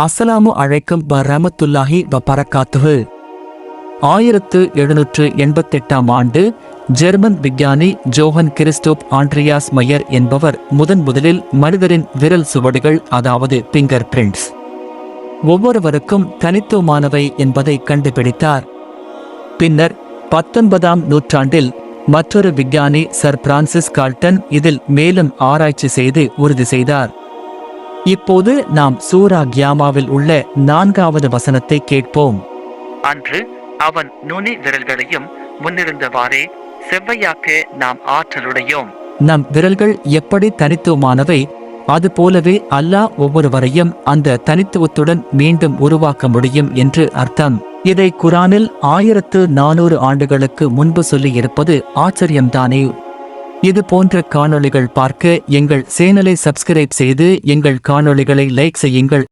அஸ்ஸலாமு அலைக்கும் வரஹ்மத்துல்லாஹி வபரகாத்துஹு. 1788 ஆண்டு ஜெர்மன் விஞ்ஞானி ஜோஹன் கிறிஸ்டோப் ஆண்ட்ரியாஸ் மையர் என்பவர் முதலில் மனிதரின் விரல் சுவடுகள், அதாவது பிங்கர் பிரிண்ட்ஸ், ஒவ்வொருவருக்கும் தனித்துவமானவை என்பதை கண்டுபிடித்தார். பின்னர் 19ஆம் நூற்றாண்டில் மற்றொரு விஞ்ஞானி சர் பிரான்சிஸ் கால்டன் இதில் மேலும் ஆராய்ச்சி செய்து உறுதி செய்தார். இப்போது நாம் சூரா கியாமாவில் உள்ள 4வது வசனத்தை கேட்போம். அன்று அவன் நுனி விரல்களையும் முன்னிருந்தவாறே செவ்வையாக்க நாம் ஆற்றலுடையோம். நம் விரல்கள் எப்படி தனித்துவமானவை, அதுபோலவே அல்லாஹ் ஒவ்வொருவரையும் அந்த தனித்துவத்துடன் மீண்டும் உருவாக்க முடியும் என்று அர்த்தம். இதை குரானில் 1400 ஆண்டுகளுக்கு முன்பு சொல்லி இருப்பது ஆச்சரியம்தானே. இது போன்ற காணொளிகள் பார்க்க எங்கள் சேனலை சப்ஸ்கிரைப் செய்து எங்கள் காணொளிகளை லைக் செய்யுங்கள்.